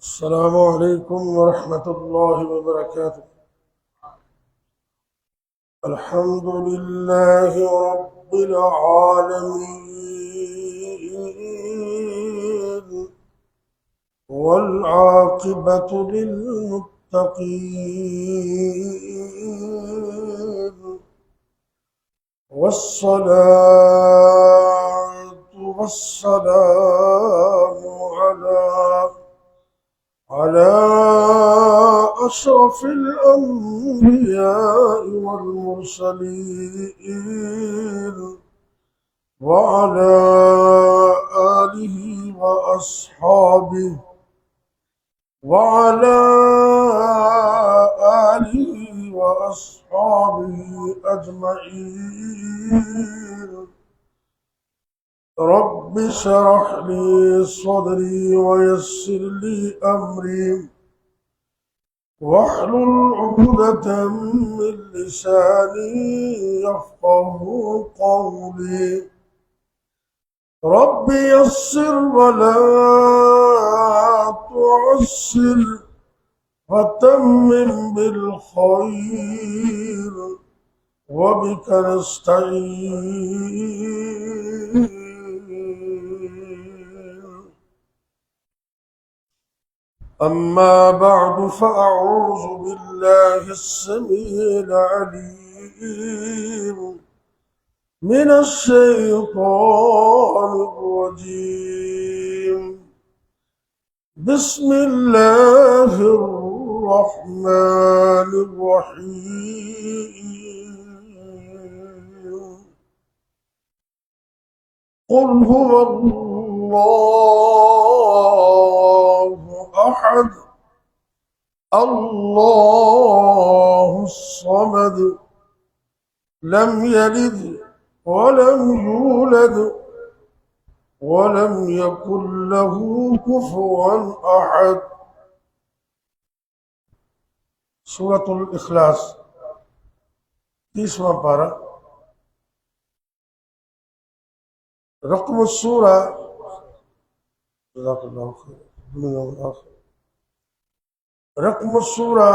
السلام عليكم ورحمة الله وبركاته. الحمد لله رب العالمين والعاقبة للمتقين والصلاة والسلام على أشرف الأنبياء والمرسلين وعلى آله وأصحابه أجمعين. رب اشرح لي صدري ويسر لي أمري واحلل عقدة من لساني يفقه قولي. رب يسر ولا تعسر وتمم بالخير وبك نستعين. أما بعد فأعوذ بالله السميع العليم من الشيطان الرجيم. بسم الله الرحمن الرحيم. قل هو الله أحد الله الصمد لم يلد ولم يولد ولم يكن له كفوا أحد. سورۃ الاخلاص 30واں پارہ. رقم السورہ رقم السورہ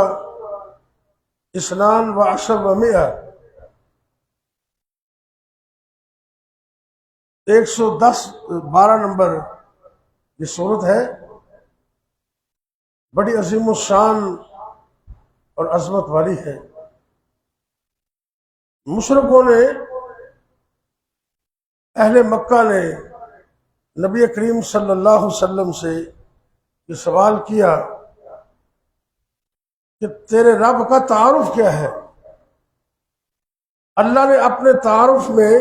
12 112 نمبر یہ سورت ہے. بڑی عظیم الشان اور عظمت والی ہے. مشرکوں نے، اہل مکہ نے نبی کریم صلی اللہ علیہ وسلم سے یہ سوال کیا کہ تیرے رب کا تعارف کیا ہے؟ اللہ نے اپنے تعارف میں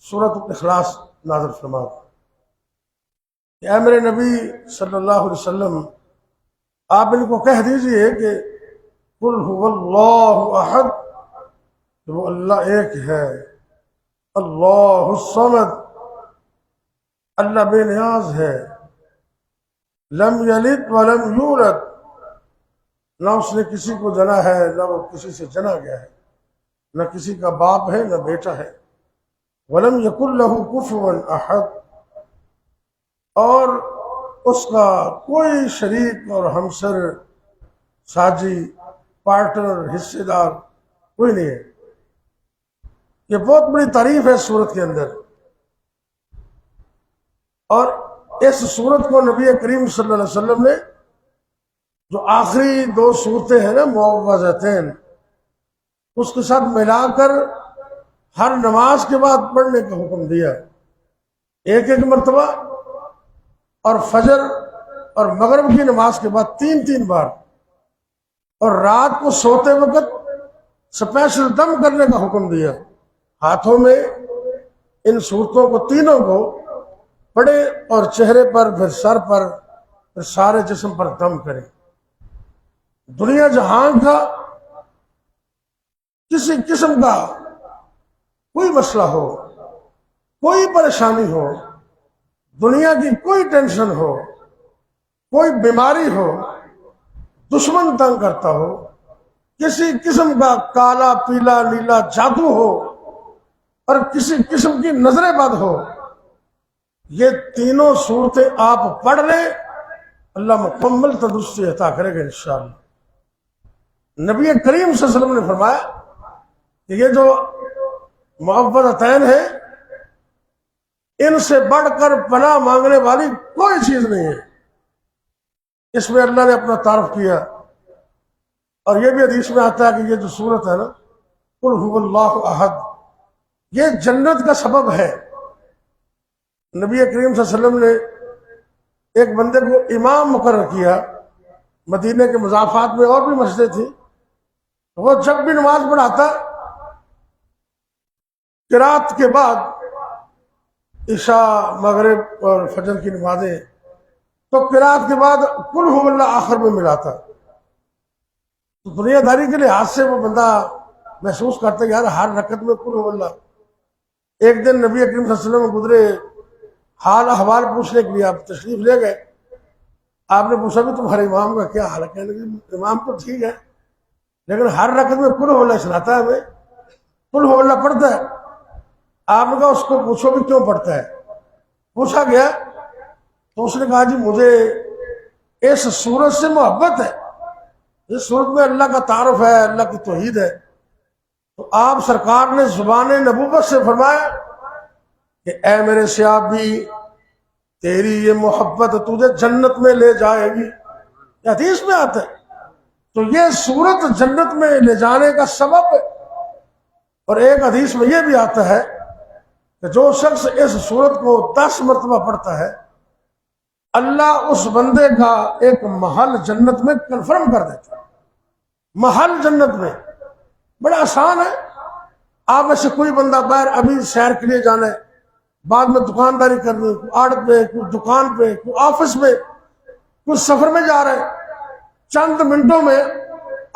سورۃ الاخلاص نازل فرمایا کہ اے میرے نبی صلی اللہ علیہ وسلم، آپ ان کو کہہ دیجئے کہ قل هو اللہ احد، کہ وہ اللہ ایک ہے، اللہ الصمد، اللہ بے نیاز ہے، لم یلد ولم یولد، نہ اس نے کسی کو جنا ہے نہ وہ کسی سے جنا گیا ہے، نہ کسی کا باپ ہے نہ بیٹا ہے، ولم یکن لہ کفوا احد، اور اس کا کوئی شریک اور ہمسر، ساجی، پارٹنر، حصے دار کوئی نہیں ہے. یہ بہت بڑی تعریف ہے سورت کے اندر. اور اس سورت کو نبی کریم صلی اللہ علیہ وسلم نے جو آخری 2 سورتیں ہیں نا معوذتین، اس کے ساتھ ملا کر ہر نماز کے بعد پڑھنے کا حکم دیا، ایک مرتبہ، اور فجر اور مغرب کی نماز کے بعد 3 بار، اور رات کو سوتے وقت سپیشل دم کرنے کا حکم دیا. ہاتھوں میں ان صورتوں کو تینوں کو پڑے اور چہرے پر، پھر سر پر، پھر سارے جسم پر دم کرے. دنیا جہان کا کسی قسم کا کوئی مسئلہ ہو، کوئی پریشانی ہو، دنیا کی کوئی ٹینشن ہو، کوئی بیماری ہو، دشمن تنگ کرتا ہو، کسی قسم کا کالا پیلا نیلا جادو ہو، اور کسی قسم کی نظر بد ہو، یہ تینوں صورتیں آپ پڑھ لیں، اللہ مکمل تندرستی عطا کرے گا انشاءاللہ۔ نبی کریم صلی اللہ علیہ وسلم نے فرمایا کہ یہ جو معوذتین ہیں ان سے بڑھ کر پناہ مانگنے والی کوئی چیز نہیں ہے۔ اس میں اللہ نے اپنا تعارف کیا، اور یہ بھی حدیث میں آتا ہے کہ یہ جو سورت ہے نا قل هو اللہ احد، یہ جنت کا سبب ہے۔ نبی کریم صلی اللہ علیہ وسلم نے ایک بندے کو امام مقرر کیا، مدینے کے مضافات میں اور بھی مسجدیں تھیں، وہ جب بھی نماز پڑھاتا قرات کے بعد عشاء مغرب اور فجر کی نمازیں تو قرات کے بعد قل هو اللہ آخر میں ملاتا۔ تو دنیا داری کے لحاظ سے وہ بندہ محسوس کرتا ہے یار ہر رکعت میں قل هو اللہ۔ ایک دن نبی کریم صلی اللہ علیہ وسلم گزرے، حال احوال پوچھنے کے لیے آپ تشریف لے گئے۔ آپ نے پوچھا بھی تمہارے امام کا کیا حال ہے؟ کہنے لگے امام تو ٹھیک ہے لیکن ہر رکعت میں قل هو اللہ سناتا ہے، ہمیں قل هو اللہ پڑھتا ہے۔ آپ نے کہا اس کو پوچھو بھی کیوں پڑھتا ہے؟ پوچھا گیا تو اس نے کہا جی مجھے اس سورت سے محبت ہے، اس سورت میں اللہ کا تعارف ہے، اللہ کی توحید ہے۔ تو آپ سرکار نے زبان نبوت سے فرمایا کہ اے میرے صحابی تیری یہ محبت تجھے جنت میں لے جائے گی، یہ حدیث میں آتا ہے۔ تو یہ سورت جنت میں لے جانے کا سبب ہے۔ اور ایک حدیث میں یہ بھی آتا ہے کہ جو شخص اس سورت کو 10 مرتبہ پڑھتا ہے اللہ اس بندے کا ایک محل جنت میں کنفرم کر دیتا ہے۔ محل جنت میں بڑا آسان ہے۔ آپ میں سے کوئی بندہ باہر ابھی سیر کے لیے جانا ہے، بعد میں دکانداری کرنی، کوئی آڑت پہ، کوئی دکان پہ، کوئی آفس میں، کوئی سفر میں جا رہے ہیں، چند منٹوں میں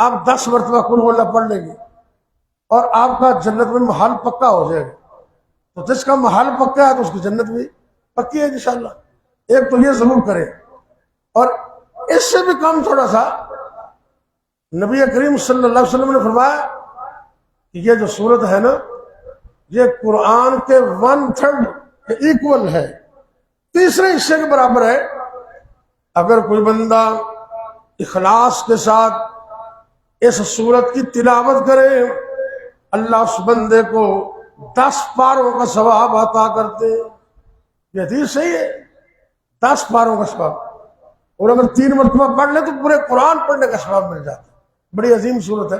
آپ 10 مرتبہ قل هو اللہ پڑھ لیں گے اور آپ کا جنت میں محل پکا ہو جائے گا۔ تو جس کا محل پکا ہے تو اس کی جنت بھی پکی ہے انشاءاللہ۔ ایک تو یہ ضرور کریں، اور اس سے بھی کم تھوڑا سا نبی کریم صلی اللہ علیہ وسلم نے فرمایا کہ یہ جو سورت ہے نا یہ قرآن کے 1/3 کے ایکول ہے، تیسرے حصے کے برابر ہے۔ اگر کوئی بندہ اخلاص کے ساتھ اس سورت کی تلاوت کرے اللہ اس بندے کو 10 پاروں کا ثواب عطا کرتے۔ یہ حدیث صحیح ہے، 10 پاروں کا ثواب، اور اگر 3 مرتبہ پڑھ لے تو پورے قرآن پڑھنے کا ثواب مل جاتا ہے۔ بڑی عظیم صورت ہے۔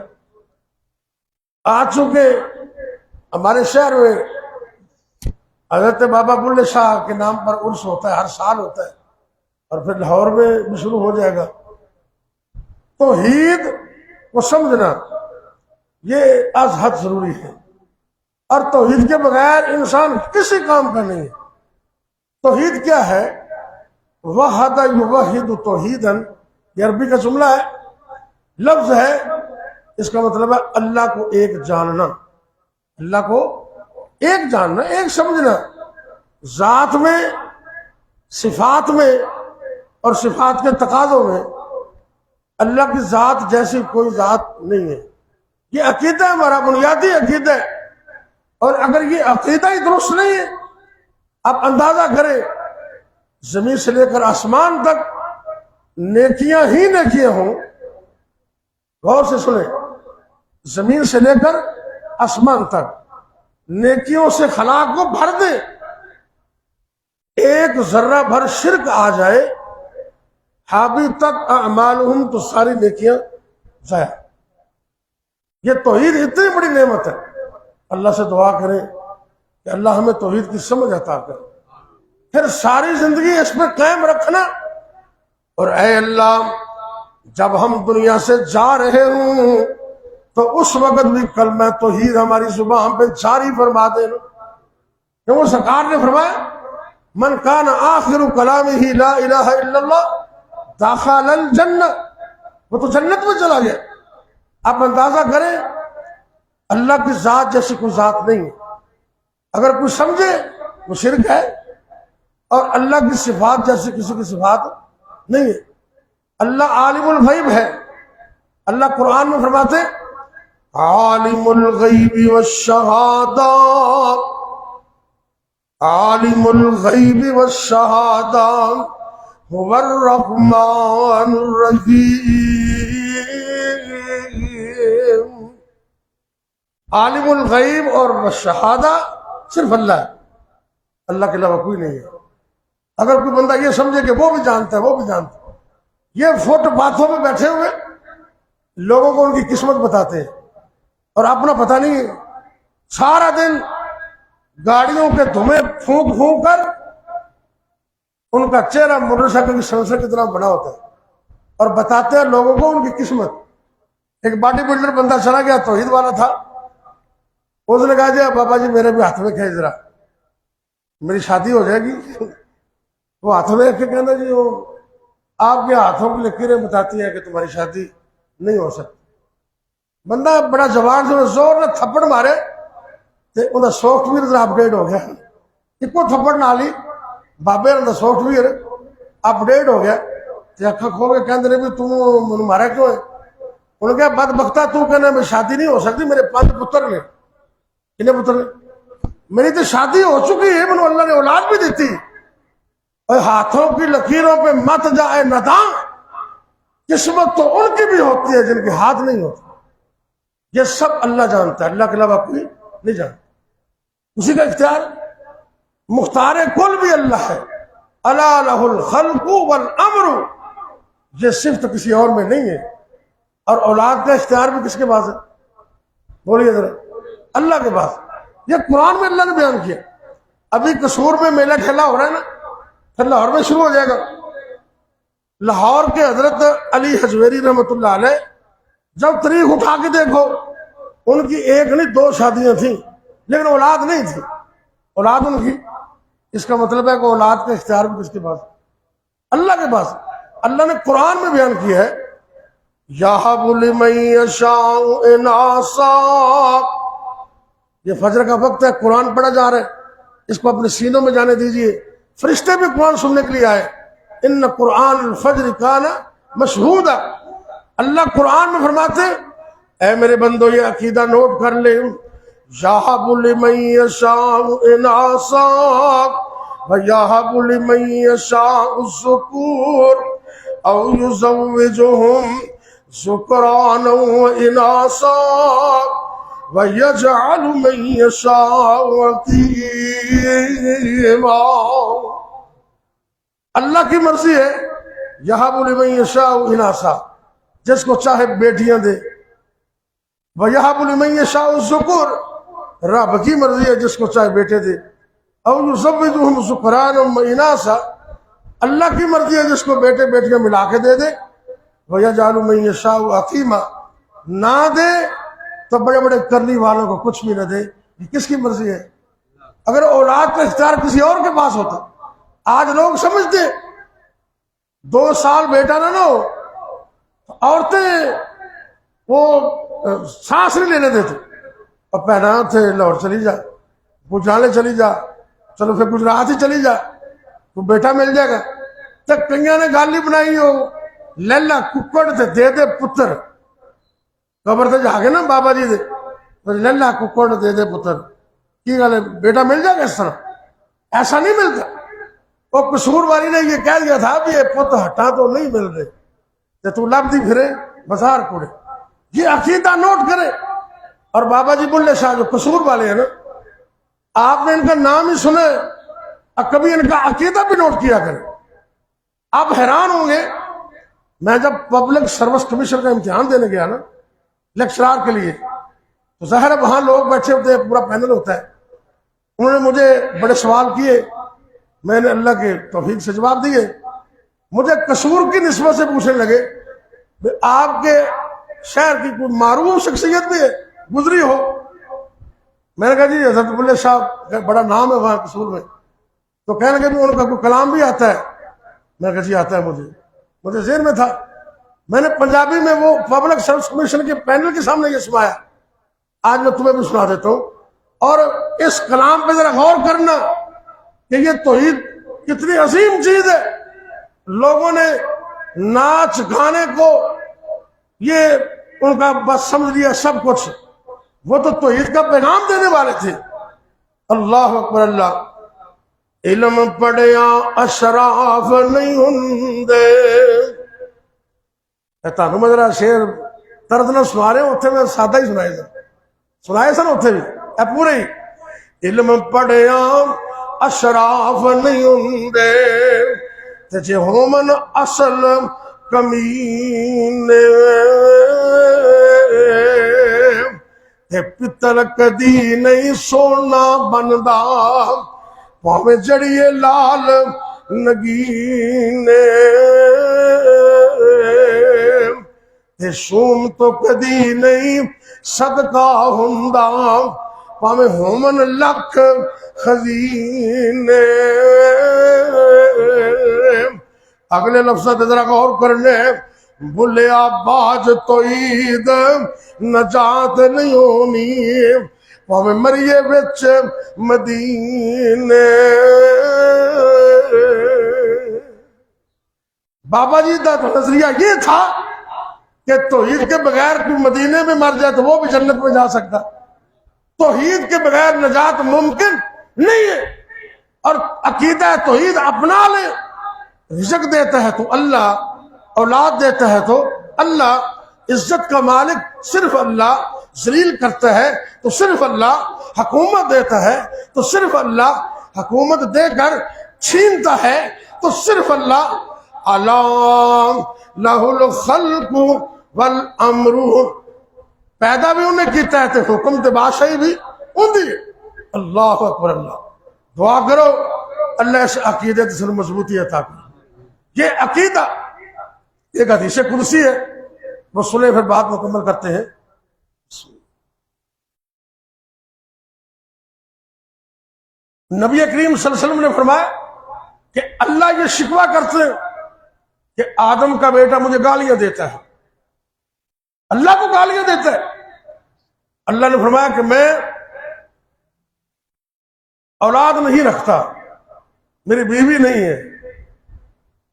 آج چونکہ ہمارے شہر میں حضرت بابا بلے شاہ کے نام پر عرس ہوتا ہے، ہر سال ہوتا ہے، اور پھر لاہور میں بھی شروع ہو جائے گا۔ توحید کو سمجھنا یہ از حد ضروری ہے، اور توحید کے بغیر انسان کسی کام کا نہیں ہے۔ توحید کیا ہے؟ وحد یوحد توحیدن، یہ عربی کا جملہ ہے، لفظ ہے، اس کا مطلب ہے اللہ کو ایک جاننا، اللہ کو ایک جاننا، ایک سمجھنا، ذات میں، صفات میں اور صفات کے تقاضوں میں۔ اللہ کی ذات جیسی کوئی ذات نہیں ہے، یہ عقیدہ ہے، ہمارا بنیادی عقیدہ ہے۔ اور اگر یہ عقیدہ ہی درست نہیں ہے، آپ اندازہ کریں زمین سے لے کر آسمان تک نیکیاں ہی نیکیاں ہوں، غور سے سنیں، زمین سے لے کر آسمان تک نیکیوں سے خلا کو بھر دے، ایک ذرہ بھر شرک آ جائے حابطت اعمالہم، تو ساری نیکیاں ضائع۔ یہ توحید اتنی بڑی نعمت ہے، اللہ سے دعا کریں کہ اللہ ہمیں توحید کی سمجھ عطا کرے، پھر ساری زندگی اس میں قائم رکھنا۔ اور اے اللہ جب ہم دنیا سے جا رہے ہوں تو اس وقت بھی کلمہ توحید ہماری زبان پہ جاری فرما دینا، کیونکہ سرکار نے فرمایا من کان آخر کلامہ لا الہ الا اللہ دخل الجنہ، وہ تو جنت میں چلا گیا۔ آپ اندازہ کریں اللہ کی ذات جیسی کوئی ذات نہیں ہے، اگر کوئی سمجھے وہ شرک ہے، اور اللہ کی صفات جیسی کسی کی صفات نہیں ہے۔ اللہ عالم الغیب ہے، اللہ قرآن میں فرماتے عالم الغیب والشہادہ، عالم الغیب والشہادہ هو الرحمن الرحیم۔ عالم الغیب اور شہادہ صرف اللہ ہے، اللہ کے علاوہ کوئی نہیں ہے۔ اگر کوئی بندہ یہ سمجھے کہ وہ بھی جانتا ہے وہ بھی جانتا ہے، یہ فٹ باتوں میں بیٹھے ہوئے لوگوں کو ان کی قسمت بتاتے ہیں اور اپنا پتہ نہیں ہے۔ سارا دن گاڑیوں کے دھوئیں پھونک پھونک کر ان کا چہرہ موٹر سائیکل کی سینسر کی طرح بنا ہوتا ہے اور بتاتے ہیں لوگوں کو ان کی قسمت۔ ایک باڈی بلڈر بندہ چلا گیا، توحید والا تھا، اس نے کہا جی بابا جی میرے بھی ہاتھ میں کھینچ ذرا، میری شادی ہو جائے گی۔ وہ ہاتھ میں کے کہنا جی وہ آپ کے ہاتھوں کی لکیریں بتاتی ہیں کہ تمہاری شادی نہیں ہو سکتی۔ بندہ بڑا جوان سے زور نے تھپڑ مارے تے انہاں سافٹ ویئر ذرا اپڈیٹ ہو گیا، ایک کو تھپڑ نہ لی بابے نے سافٹ ویئر اپڈیٹ ہو گیا تے اکھا کھول کے کہندے بھی تم من مارا کیوں ہے؟ انہوں نے کہا بدبختہ تو کہنا میں شادی نہیں ہو سکتی، میرے 5 پتر نے۔ کتنے پتر نے؟ میری تو شادی ہو چکی ہے، منو اللہ نے اولاد بھی دیتی۔ اور ہاتھوں کی لکیروں پہ مت جائے نداں، قسمت تو ان کی بھی ہوتی ہے جن کے ہاتھ نہیں ہوتے۔ یہ سب اللہ جانتا ہے، اللہ کے علاوہ کوئی نہیں جانتا۔ اسی کا اختیار مختار کل بھی اللہ ہے۔ الا لہ الخلق والامر، یہ صفت کسی اور میں نہیں ہے۔ اور اولاد کا اختیار بھی کس کے پاس ہے؟ بولیے ذرا، اللہ کے پاس۔ یہ قرآن میں اللہ نے بیان کیا۔ ابھی قصور میں میلہ ٹھیلا ہو رہا ہے نا، پھر لاہور میں شروع ہو جائے گا۔ لاہور کے حضرت علی حجویری رحمۃ اللہ علیہ جب تاریخ اٹھا کے دیکھو، ان کی ایک نہیں 2 شادیاں تھیں لیکن اولاد نہیں تھی، اولاد ان کی۔ اس کا مطلب ہے کہ اولاد کا اختیار بھی کس کے پاس؟ اللہ کے پاس۔ اللہ نے قرآن میں بیان کیا ہے یَهَبُ لِمَن یَشَاءُ إِنَاثًا۔ یہ فجر کا وقت ہے، قرآن پڑھا جا رہا ہے، اس کو اپنے سینوں میں جانے دیجئے۔ فرشتے بھی قرآن سننے کے لیے آئے۔ ان قرآن الفجر کان مشہودا۔ اللہ قرآن میں فرماتے اے میرے بندو یہ عقیدہ نوٹ کر لے، یَهَبُ لِمَن یَشَاءُ إِنَاثًا وَیَهَبُ لِمَن یَشَاءُ الذُّکُورَ أَوْ يُزَوِّجُهُمْ ذُکْرَانًا وَإِنَاثًا وَيَجْعَلُ مَن يَشَاءُ عَقِيمًا۔ اللہ کی مرضی ہے، یَهَبُ لِمَن یَشَاءُ إِنَاثًا، جس کو چاہے بیٹیاں دے، وَيَهَبُ لِمَن يَشَاءُ الذُّکُورَ، رب کی مرضی ہے جس کو چاہے بیٹے دے، أَوْ يُزَوِّجُهُمْ ذُکْرَانًا وَإِنَاثًا، اللہ کی مرضی ہے جس کو بیٹے بیٹیاں ملا کے دے دے، وَيَجْعَلُ مَن يَشَاءُ عَقِيمًا، نہ دے تو بڑے بڑے کرنی والوں کو کچھ بھی نہ دے۔ یہ کس کی مرضی ہے؟ اگر اولاد کا اختیار کسی اور کے پاس ہوتا، آج لوگ سمجھتے 2 سال بیٹا نہ ہو عورتیں وہ سانس نہیں لینے دیتے، اور پہنا تھے لاہور چلی جا، گجرالے چلی جا، چلو پھر گجرات ہی چلی جا، تو بیٹا مل جائے گا۔ تک کنیاں نے گالی بنائی ہو لیلا ککڑ تے دے دے پتر، قبر تے جا کے نا بابا جی دے لیلا ککڑ دے دے پتر، کی گل ہے بیٹا مل جائے گا؟ اس طرح ایسا نہیں ملتا۔ وہ قصور والی نے یہ کہہ دیا تھا بھی یہ پت ہٹا تو نہیں مل رہے کہ تو لب دی پھرے بازار کوڑے۔ یہ عقیدہ نوٹ کرے۔ اور بابا جی بلے شاہ جو قصور والے ہیں نا، آپ نے ان کا نام ہی سنے، کبھی ان کا عقیدہ بھی نوٹ کیا کریں۔ آپ حیران ہوں گے، میں جب پبلک سروس کمیشن کا امتحان دینے گیا نا لیکچرار کے لیے، تو ظاہر ہے وہاں لوگ بیٹھے ہوتے ہیں، پورا پینل ہوتا ہے، انہوں نے مجھے بڑے سوال کیے، میں نے اللہ کے توفیق سے جواب دیے۔ مجھے قصور کی نسبت سے پوچھنے لگے آپ کے شہر کی کوئی معروف شخصیت بھی گزری ہو؟ میں نے کہا جی حضرت بلے صاحب بڑا نام ہے وہاں قصور میں۔ تو کہنے لگے ان کا کوئی کلام بھی آتا ہے؟ میں نے کہا جی آتا ہے، مجھے ذہن میں تھا۔ میں نے پنجابی میں وہ پبلک سروس کمیشن کے پینل کے سامنے یہ سنایا، آج میں تمہیں بھی سنا دیتا ہوں۔ اور اس کلام پہ ذرا غور کرنا کہ یہ توحید کتنی عظیم چیز ہے۔ لوگوں نے ناچ گانے کو یہ ان کا بس سمجھ لیا سب کچھ، وہ تو توحید کا پیغام دینے والے تھے۔ اللہ اکبر اللہ۔ علم پڑھیا اشراف نہیں ہوندے. تمہیں میں ذرا شعر طرز نہ سنا رہے ہوں، اتنے میں سادہ ہی سنائے سن اتنے بھی پورے ہی. علم پڑھیا اشراف نہیں ہوندے تے جے ہومن اصل کمینے تے پتر کدی نہیں سونا بندا پاویں جڑیے لال نگینے تے شوم تو کدی نہیں صدقہ ہوندا پاویں ہومن لکھ خزینے. اگلے لفظات ذرا غور کرنے. بھلیا باج توحید نجات نہیں ہونی پاویں مریے وچ مدینے. بابا جی کا نظریہ یہ تھا کہ توحید کے بغیر کوئی مدینے میں مر جائے تو وہ بھی جنت میں جا سکتا. توحید کے بغیر نجات ممکن نہیں ہے. اور عقیدہ توحید اپنا لے. رزق دیتا ہے تو اللہ، اولاد دیتا ہے تو اللہ، عزت کا مالک صرف اللہ، ذلیل کرتا ہے تو صرف اللہ، حکومت دیتا ہے تو صرف اللہ، حکومت دے کر چھینتا ہے تو صرف اللہ. الا لہ الخلق والامر، پیدا بھی انہیں کیتا ہے تے حکم تے بادشاہی بھی اندھی. اللہ اکبر. اللہ دعا کرو اللہ اس عقیدے سے مضبوطی عطا کرے. یہ عقیدہ ایک حدیث قدسی ہے، وہ سنیں پھر بات مکمل کرتے ہیں. نبی کریم صلی اللہ علیہ وسلم نے فرمایا کہ اللہ یہ شکوہ کرتے ہیں کہ آدم کا بیٹا مجھے گالیاں دیتا ہے، اللہ کو گالیاں دیتا ہے. اللہ نے فرمایا کہ میں اولاد نہیں رکھتا، میری بیوی نہیں ہے.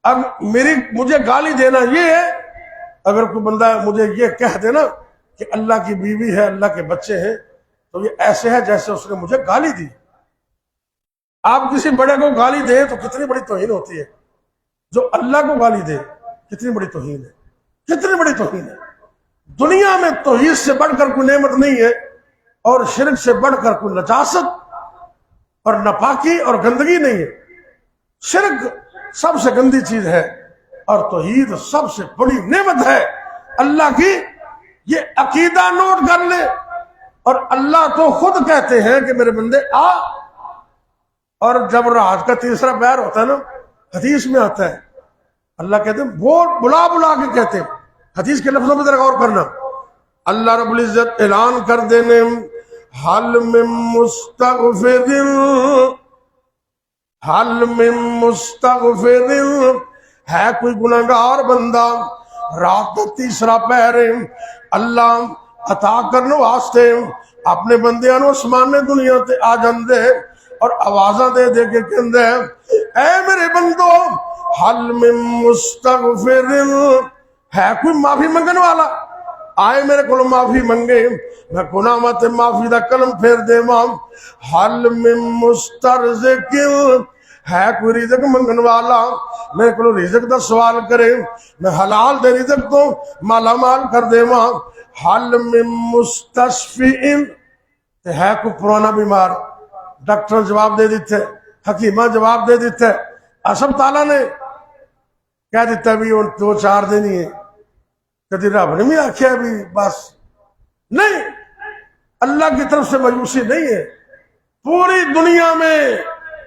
اب مجھے گالی دینا یہ ہے، اگر کوئی بندہ مجھے یہ کہہ دینا کہ اللہ کی بیوی ہے، اللہ کے بچے ہیں، تو یہ ایسے ہے جیسے اس نے مجھے گالی دی. آپ کسی بڑے کو گالی دیں تو کتنی بڑی توہین ہوتی ہے. جو اللہ کو گالی دے کتنی بڑی توہین ہے، کتنی بڑی توہین ہے. دنیا میں توحید سے بڑھ کر کوئی نعمت نہیں ہے، اور شرک سے بڑھ کر کوئی نجاست اور ناپاکی اور گندگی نہیں ہے. شرک سب سے گندی چیز ہے اور توحید سب سے بڑی نعمت ہے اللہ کی. یہ عقیدہ نوٹ کر لے. اور اللہ تو خود کہتے ہیں کہ میرے بندے آ. اور جب رات کا تیسرا پہر ہوتا ہے نا، حدیث میں آتا ہے اللہ کہتے ہیں وہ بلا بلا کے کہتے ہیں. حدیث کے لفظوں میں ذرا غور کرنا. اللہ رب العزت اعلان کر دینے حل من مستغفر، حل من مستغفر، ہے کوئی گناہگار بندہ رات کا تیسرا پہر اللہ عطا کرنے واسطے اپنے بندیاں نو اسمان دنیا تے آ جاندے اور آوازاں دے دے کے کہندے اے میرے بندو حل من مستغفر، ہے کوئی معافی منگن والا، آئے میرے کو معافی منگے، میں گناہ مت معافی دا کلم پھیر دے ماں. حل من مسترزق، ہے کوئی رزق منگن والا، میرے کو رزق دا سوال کرے، میں حلال دے رزق تو مالا مال کر دے ماں. حل من مستشفئ، ہے کوئی پرانا بیمار، ڈاکٹر جواب دے دیتے، حکیمہ جواب دے دیتے، اسپتالہ نے کہہ دیتا بھی 2-4 دن ہی ہے. کدی رب نے بھی آخیا بھی بس نہیں. اللہ کی طرف سے مایوسی نہیں ہے. پوری دنیا میں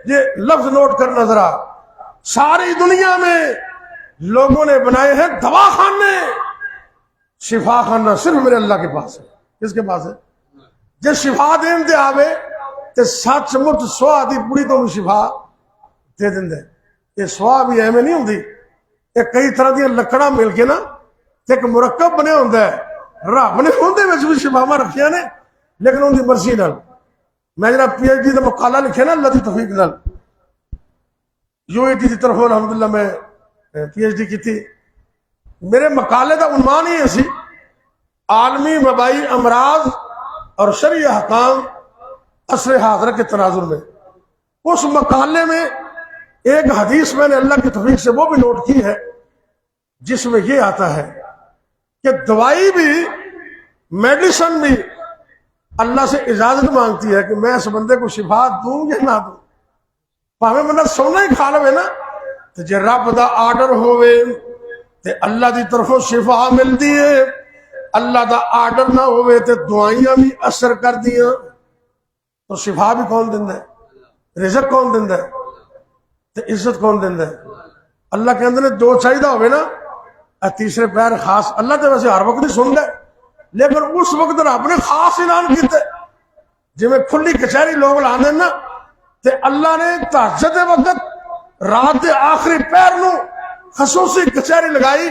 یہ لفظ نوٹ کرنا ذرا، ساری دنیا میں لوگوں نے بنائے ہیں دوا خانے، شفا خانہ صرف میرے اللہ کے پاس ہے. کس کے پاس ہے؟ جس شفا دین دے آوے تے سچ مچ سوا دی پوری تو شفا دے دیں دے. یہ سوا بھی ایویں نہیں ہوندی، یہ کئی طرح دیا لکڑا مل کے نا ایک مرکب بنے ہوتا ہے. رب نے اندر بھی شفاواں رکھیا نے لیکن ان کی مرضی نال. میں جناب پی ایچ ڈی کا مقالہ لکھے نا اللہ کی توفیق نال، UIT کی طرف الحمدللہ میں PhD کی تھی. میرے مقالے کا عنوان ہی ایسی عالمی وبائی امراض اور شرعی احکام عصر حاضرہ کے تناظر میں. اس مقالے میں ایک حدیث میں نے اللہ کی توفیق سے وہ بھی نوٹ کی ہے جس میں یہ آتا ہے کہ دوائی بھی، میڈیسن بھی اللہ سے اجازت مانگتی ہے کہ میں اس بندے کو شفا دوں یا نہ دوں. پاویں بندہ سونا ہی کھا لے نا تو جے رب دا آرڈر ہوئے تے اللہ دی طرفوں شفا ملتی ہے، اللہ دا آرڈر نہ ہوئے تے دعائیاں بھی اثر کر دیاں تو شفا بھی کون دیندا ہے؟ رزق کون دیندا ہے؟ تے عزت کون دیندا ہے؟ اللہ کے اندر جو چاہیدہ ہوئے نا، تیسرے پیر خاص اللہ تے ویسے ہر وقت نہیں سندا ہے، لیکن اس وقت رب نے خاص اعلان کیتا ہے. جی میں کھلی کچہری لوگ لاندے نا تے اللہ نے تہجد وقت رات دے آخری پیر نو خصوصی کچہری لگائی.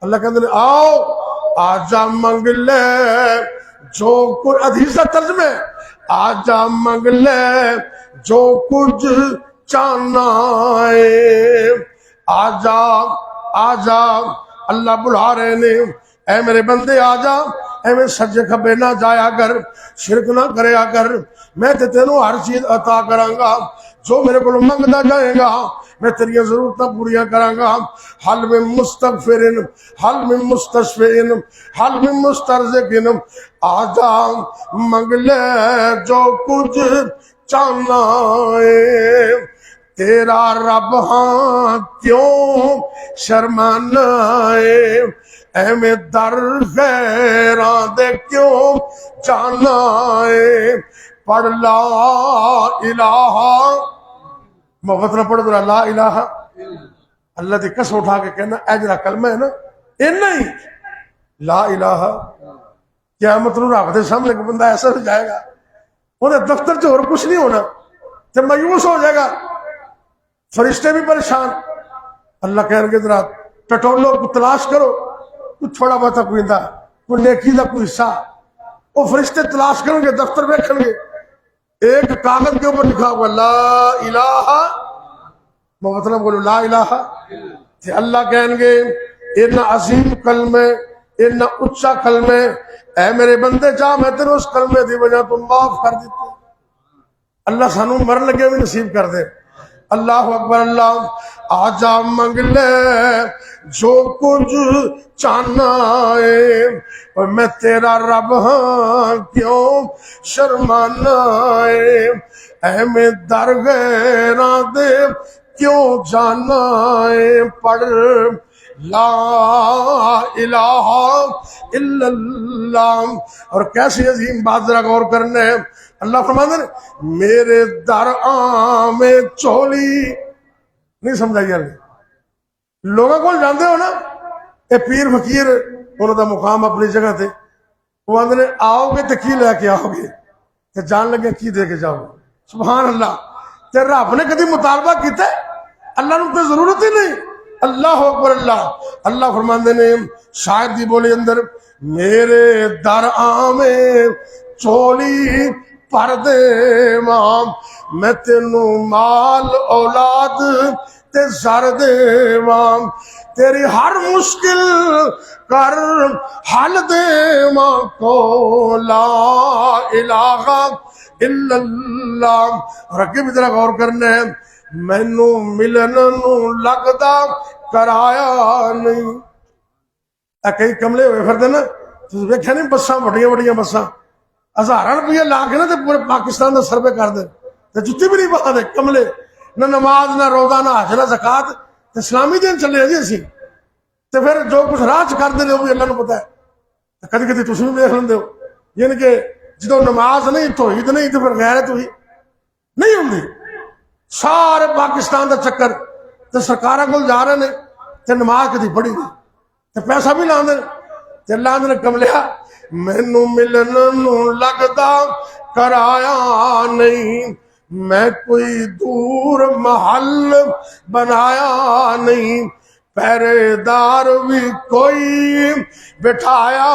اللہ کہندے نے آؤ آجا منگ لے جو کچھ، حدیث کا ترجمہ ہے آجا منگ لے جو کچھ چاہنا ہے، آجا آجا اللہ بلا رہے نے، اے میرے بندے آجا، اے میں سجے کھبے نہ جایا کر، شرک نہ کریا کر، میں تے تینوں ہر چیز عطا کراں گا، جو میرے کو منگدا جائے گا میں تیری ضرورتاں پوریاں کراں گا. حل من مستغفرن، حل من مستشفعن، حل من مسترزقن، آجا منگ لے جو کچھ چاہنا ہے. تیرا رب ہاں کیوں شرمانا ہے، اے میں در غیراں دے کیوں جانا ہے. پڑھ لا الہ، محبت نہ پڑھ دو لا الہ، اللہ دی قسم اٹھا کے کہنا اے جڑا کلمہ ہے نا اینا ہی لا الہ. قیامت نو رب دے سامنے کہ بندہ ایسا ہو جائے گا انہیں دفتر سے اور کچھ نہیں ہونا تے مایوس ہو جائے گا، فرشتے بھی پریشان. اللہ کہنے کے ذرا ٹٹولو کو تلاش کرو، کچھ تھوڑا بہت کوئی دا کوئی نیکی دا کوئی حصہ، وہ فرشتے تلاش کریں گے، دفتر دیکھیں گے، ایک کاغذ کے اوپر لکھا ہوا لا الہ، مطلب بولو لا الہ. تے اللہ کہیں گے اتنا عظیم کلمے، اتنا اچھا کلمے، اے میرے بندے جا میں تیرے اس کلمے دی وجہ تو معاف کر دیتے. اللہ سانو مرن لگے بھی نصیب کر دے. اللہ اکبر. اللہ آجا منگ لے جو کچھ چاہنا ہے، اور میں تیرا رب ہاں کیوں شرمانا ہے، اے میں در غیراں دے کیوں جانا ہے. پڑھ لا الہ الا اللہ. اور کیسی عظیم بات ذرا غور کرنا ہے. اللہ فرماتے ہیں میرے در میں چولی نہیں سمجھائی جانے. لوگوں کو جانتے ہو نا اے پیر فقیر انہوں دا مقام اپنی جگہ تھے، وہ آندے نے آؤ گے تو کی لے کے آؤ گے، تو جان لگے کی دے کے جاؤ. سبحان اللہ. تے رب نے کدی مطالبہ کیتا ہے؟ اللہ نے تو ضرورت ہی نہیں. اللہ اکبر. اللہ اللہ فرماندے نے شاید دی بولی اندر میرے در میں چولی پر دے ماں، میں تینوں مال اولاد تے زر دے ماں، تیری ہر مشکل کر حل دے ماں کو لا الہ الا اللہ. اور اگے بھی ذرا غور کرنا ہے مینو ملن نو لگدا کرایا نہیں. کئی کملے ہوئے پھردے نا، تسی ویکھیا نہیں بساں وڈیاں وڈیاں بساں ہزاراں روپیہ لا کے نا تے پورے پاکستان دا سروے کر دے تے جُتی بھی نہیں پا دے کملے، نہ نماز نہ روزہ نہ حج نہ زکات. تے اسلامی دین چلے جی اسی تے پھر جو کچھ راہ چ کردے نے وہ بھی اللہ نو پتہ ہے. کدی کدی تسی بھی دیکھ لیندے ہو یعنی کہ جدوں نماز نہیں توحید نہیں تے پھر غیرت ہوئی نہیں ہوندی. سارے پاکستان دا چکر تے سرکاراں کول جا رہے نے تے نماز کدی پڑھی نہیں تے پیسہ بھی لاندے تے اللہ نے کملیا مینوں ملن نو لگدا کرایا نہیں، میں کوئی دور محل بنایا نہیں، پہرے دار بھی کوئی بٹھایا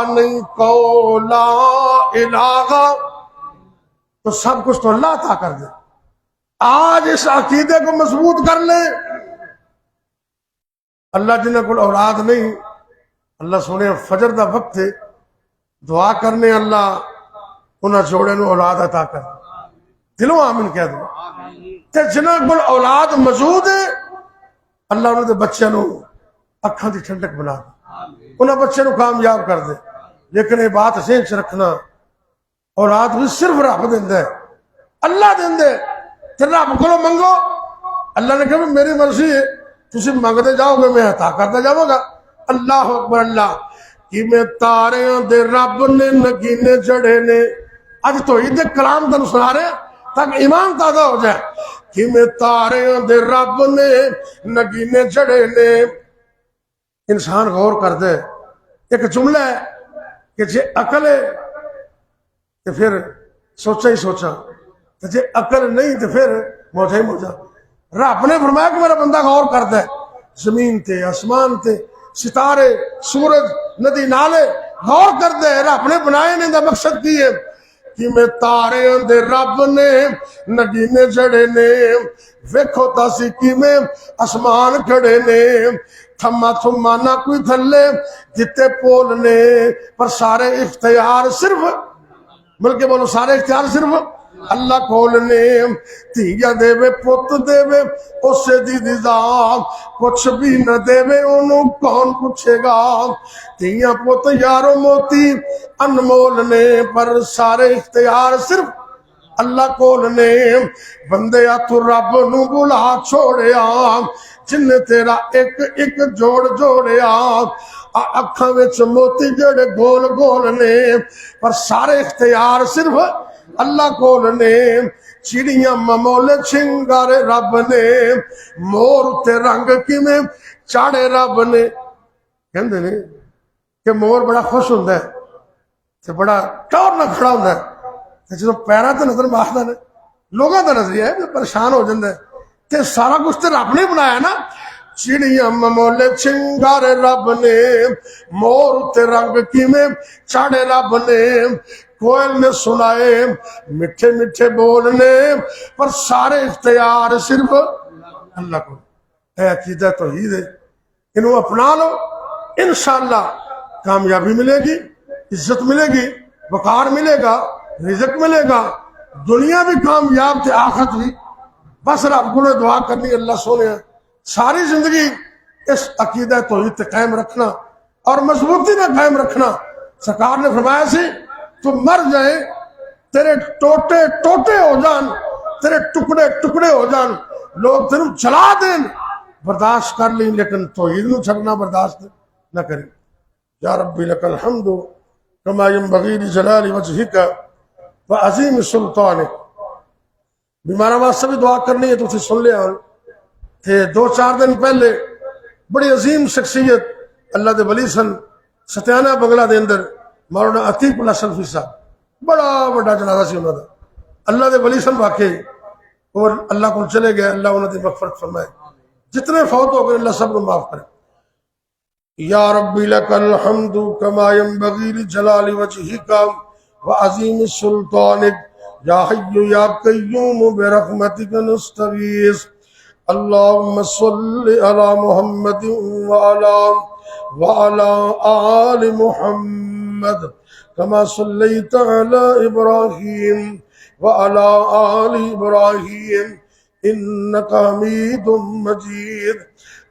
نہیں. کو لا الہ تو سب کچھ تو اللہ عطا کر دے. آج اس عقیدے کو مضبوط کر لیں. اللہ جنہیں کو اولاد نہیں، اللہ سونے فجر دا وقت ہے دعا کرنے اللہ انہاں جوڑے نو اولاد عطا کر. دلوں آمین کہہ دو. تے جنہاں کول اولاد موجود ہے اللہ انہاں دے بچیاں نو اکھاں دی ٹھنڈک بنا دے، انہاں بچیاں نو کامیاب کر دے۔ لیکن یہ بات ذہن چ رکھنا اولاد بھی صرف رب دیندا ہے، اللہ دیندے تے رب کولوں منگو۔ اللہ نے کہا میری مرضی ہے، تسی منگتے جاؤ گے میں عطا کرتا جاؤں گا۔ اللہ اکبر اللہ کہ میں تاریاں دے رب نے نگینے جڑے نے، اج تو عید کلام تنوں سنا رہے تاکہ ایمان تازہ ہو جائے کہ میں تاریاں دے رب نے نگینے جڑے نے۔ انسان غور کر دے، ایک جملہ ہے کہ جے عقل ہے تو پھر سوچا ہی سوچا، تو جے عقل نہیں تو پھر موجہ ہی موجہ۔ رب نے فرمایا کہ میرا بندہ غور کرتا ہے، زمین تے آسمان تے ستارے سورج ندی نالے غور کرتے ہیں، رب نے بنائے نہیں دا مقصد کی ہے کہ میں تارے دے رب نے نگینے جڑے نے، ویکھو تاسی کی میں آسمان کھڑے نے، تھما تھما نہ کوئی تھلے جتے پول نے، پر سارے اختیار صرف بلکہ بولو سارے اختیار صرف اللہ کول نے۔ دھیا دے وے پت دے وے اسے دی ذات، کچھ بھی نہ دے وے انہوں کون پوچھے گا۔ دھیا پت یارو موتی انمول نے، پر سارے اختیار صرف اللہ کول نے۔ بندیا تو رب نو بلا چھوڑیا جن تیرا ایک ایک جوڑ جوڑیا، اکھاں وچ موتی جڑے گول گول نے، پر سارے اختیار صرف اللہ کول نے۔ چڑیاں ممول چھنگارے رب نے، مور تے رنگ کیویں چاڑے رب نے۔ کہندے نے کہ مور بڑا خوش ہوندا ہے تے بڑا ٹور نہ کھڑا ہوندا ہے، تے جدوں پیراں تے نظر ماردا ہے لوگاں دا نظریہ ہے پریشان ہو جاندا ہے، تے سارا کچھ تے رب نے بنایا نا۔ چڑیاں ممولے چھنگارے رب نے، مور تے رنگ کیویں چاڑے رب نے۔ کوئل نے سنائے میٹھے میٹھے بولنے، پر سارے اختیار صرف اللہ کو۔ اے عقیدہ توحید ہے، انہوں اپنا لو، انشاءاللہ کامیابی ملے گی، عزت ملے گی، وقار ملے گا، رزق ملے گا، دنیا بھی کامیاب تے آخرت بھی۔ بس رب کو دعا کرنی اللہ سونے ساری زندگی اس عقیدہ توحید تے قائم رکھنا اور مضبوطی میں قائم رکھنا۔ سرکار نے فرمایا سی تو مر جائے، تیرے ٹوٹے ٹوٹے ہو جان، تیرے ٹکڑے ٹکڑے ہو جان، لوگ تیرے جلا دیں، برداشت کر لیں، لیکن توحید نو چھڑنا برداشت نہ کریں۔ یا ربی لک الحمد کما ینبغی لجلال وجہک وعظیم سلطانک۔ بیمارہ واسطے بھی دعا کرنی ہے تو اسے سن لیا تھے۔ 2-4 دن پہلے بڑی عظیم شخصیت اللہ دے ولی سن ستیانہ بنگلہ دے اندر مولانا عتیق اللہ سلفی صاحب، بڑا بڑا جنازہ سی انہوں دا، اللہ دے ولی سن واقعی، اور اللہ کو چلے گئے، اللہ انہوں دی مغفرت فرمائے، جتنے فوت ہو گئے اللہ سب کو معاف کرے۔ یا ربی لک الحمد کما ینبغی لجلال وجہک وعظیم سلطانک، یا حی یا قیوم برحمتک نستغیث۔ اللہم صلی علی محمد وعلی آل محمد کما صلیت علی ابراہیم وعلی آل ابراہیم انکا حمید مجید۔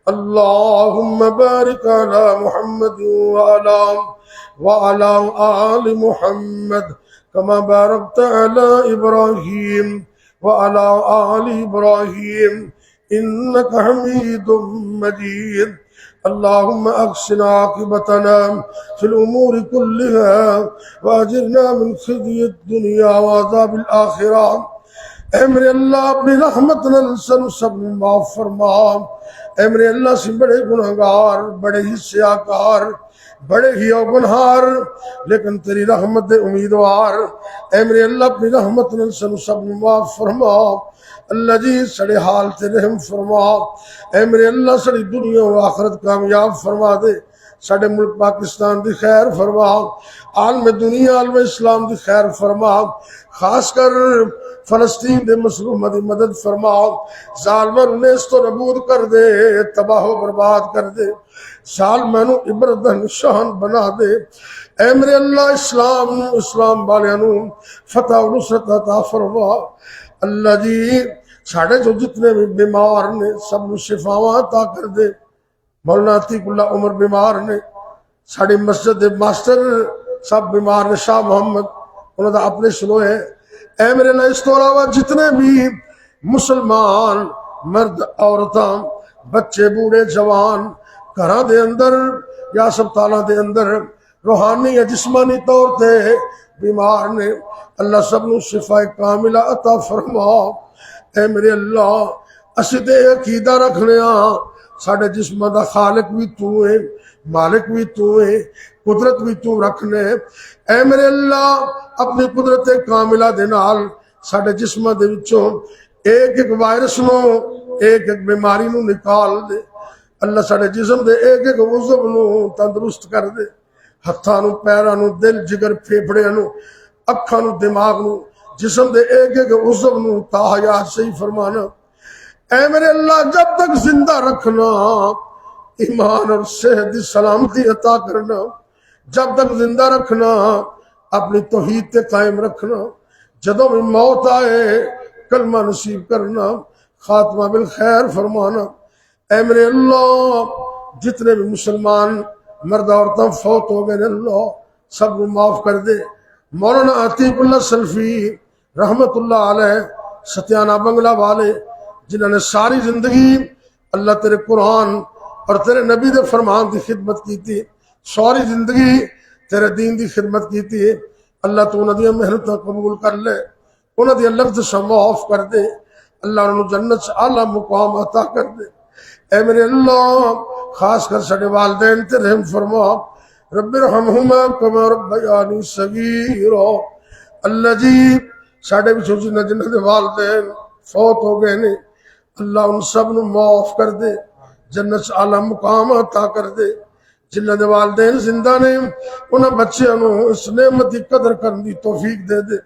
اللہم بارک علی محمد وعلی آل محمد کما بارکت علی ابراہیم وعلی آل ابراہیم انکا حمید مجید۔ اللہم احسن عاقبتنا فی الامور کلها واجرنا من خزی الدنیا وعذاب الآخرہ۔ اے میرے اللہ اپنی رحمت نل سب معاف فرما۔ اے میرے اللہ سے بڑے گناہگار، بڑے ہی سیاکار، بڑے ہی اوگنہار، لیکن تیری رحمت دے امیدوار۔ اے میرے اللہ اپنی رحمت نل سب معاف فرما۔ اللہ جی سڑے حال تے رحم فرما۔ اے میرے اللہ سڑی دنیا و آخرت کامیاب فرما دے۔ ساڑے ملک پاکستان دی خیر فرما، عالم دنیا عالم اسلام دی خیر فرما، خاص کر فلسطین دے مظلومہ دی مدد فرما۔ ظالمہ نیست و نبود کر دے، تباہ و برباد کر دے، ظالمہ نو عبرت نشان بنا دے۔ اے میرے اللہ اسلام والیاں نو فتح و نصرت عطا فرما۔ اللہ جی ساڑھے جو جتنے بھی بیمار نے سب نو شفاواں عطا کر دے۔ مولانا عتیق اللہ عمر بیمار نے، ساڑی مسجد دے ماسٹر سب بیمار نے، شاہ محمد انہوں دا اپنے سنو ہے۔ اے میرے اللہ اس تو علاوہ جتنے بھی مسلمان مرد عورتاں بچے بوڑھے جوان گھراں دے اندر یا اسپتالاں دے اندر روحانی یا جسمانی طور تے بیمار نے، اللہ سب نو شفا کاملہ عطا فرما۔ اے میرے اللہ اسی تے عقیدہ رکھنے ہاں ساڑھے جسم دا خالق بھی تو ہے، مالک بھی تو ہے، قدرت بھی تو رکھنے۔ اے میرے اللہ اپنی قدرت کاملہ دے نال ساڑھے جسم دے وچوں ایک ایک وائرس نو ایک ایک بیماری نو نکال دے۔ اللہ ساڑھے جسم دے ایک ایک عضو نو تندرست کر دے، ہتھاں نو پیراں نو دل جگر پھیپھڑیاں نو اکھاں نو دماغ نو جسم دے ایک ایک عضو نو تا حیات صحیح فرمانا۔ اے میرے اللہ جب تک زندہ رکھنا، ایمان اور صحت دی سلامتی عطا کرنا، جب تک زندہ رکھنا اپنی توحید تے قائم رکھنا، جدوں بھی موت آئے کلمہ نصیب کرنا، خاتمہ بالخیر فرمانا۔ اے میرے اللہ جتنے بھی مسلمان مرد عورتیں فوت ہو گئے اللہ سب کو معاف کر دے۔ مولانا عتیق اللہ سلفی رحمت اللہ علیہ ستیانہ بنگلہ والے جنہوں نے ساری زندگی اللہ تیرے قرآن اور تیرے نبی دے فرمان دی خدمت کی تھی، ساری زندگی تیرے دین دی خدمت کی تھی، اللہ تو انہوں دی محنت قبول کر لے، انہوں دی اللہ سے معاف کر دے، اللہ انہوں جنت سے اعلیٰ مقام عطا کر دے۔ اے میرے اللہ خاص کر ساڑے والدین تے رحم فرما، رب ارحمہما کما ربیانی صغیرا۔ اللہ جی ساڑے بھی جنہ جنہ دے والدین فوت ہو گئے نے، اللہ ان سب نو معاف کر دے، جنت سے اعلیٰ مقام عطا کر دے۔ جنہ دے والدین زندہ نے انہاں بچیاں نو اس نعمت کی قدر کرنے دی توفیق دے دے۔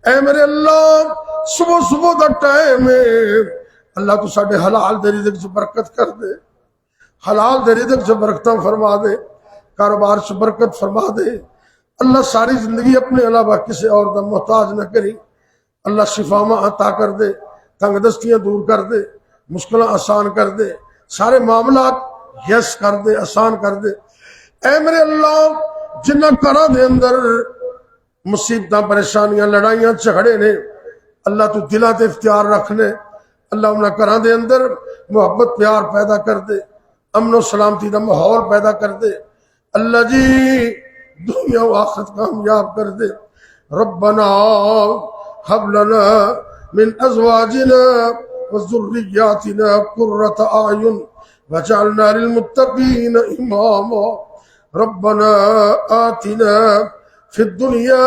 اے میرے اللہ صبح صبح دا ٹائم ہے، اللہ تو ساڑھے حلال دے رزق سے برکت کر دے، حلال دے رزق سے برکتاں فرما دے، کاروبار سے برکت فرما دے۔ اللہ ساری زندگی اپنے علاوہ کسی اور دا محتاج نہ کری، اللہ شفاء عطا کر دے، تنگ دستیاں دور کر دے، مشکلیں آسان کر دے، سارے معاملات یس کر دے، آسان کر دے۔ اے میرے اللہ جنہ گھراں دے اندر مصیبتاں پریشانیاں لڑائیاں جھگڑے نے، اللہ تو دلاں تے اختیار رکھنے، اللہ انہاں گھراں دے اندر محبت پیار پیدا کر دے، امن و سلامتی دا ماحول پیدا کر دے، اللہ جی دنیا و آخرت کامیاب کر دے۔ ربنا هب لنا من ازواجنا وذرياتنا قرة اعين واجعلنا للمتقين اماما ربنا آتنا في الدنيا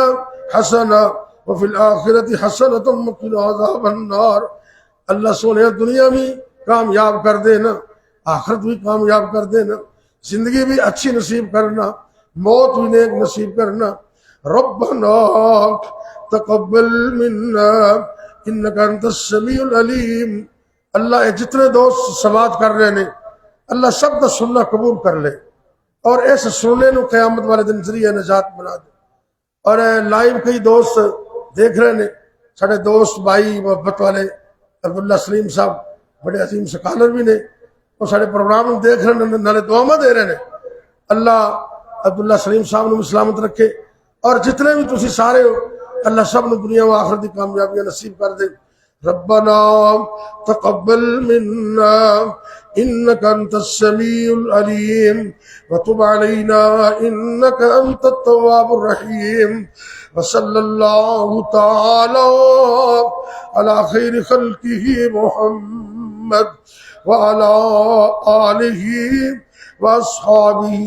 حسنة وفي الآخرة حسنة وقنا عذاب النار۔ اللہ سونے دنیا بھی کامیاب کر دینا، آخرت بھی کامیاب کر دینا، زندگی بھی اچھی نصیب کرنا، موت بھی نیک نصیب کرنا۔ ربنا تقبل منا انك انت السميع العليم۔ اللہ جتنے دوست سماعت کر رہے ہیں اللہ سب کا سننا قبول کر لے، اور ایسے سننے نو قیامت والے دن ذریعہ نجات بنا دے۔ اور لائیو کئی دوست دیکھ رہے ہیں، سارے دوست بھائی محبت والے عبداللہ سلیم صاحب بڑے عظیم سکالر بھی نے، اور سارے پروگرام دیکھ رہے ہیں، نالے دعا دے رہے ہیں۔ اللہ عبداللہ سلیم صاحب نے سلامت رکھے، اور جتنے بھی تسی سارے ہو اللہ سب نے دنیا و آخرت کی کامیابیاں نصیب کر دے۔ ربنا تقبل منا انك انت السميع العليم وتب علينا انك انت التواب الرحيم وصلى الله تعالى على خير خلقه محمد وعلى آله واصحابه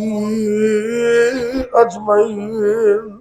اجمعين۔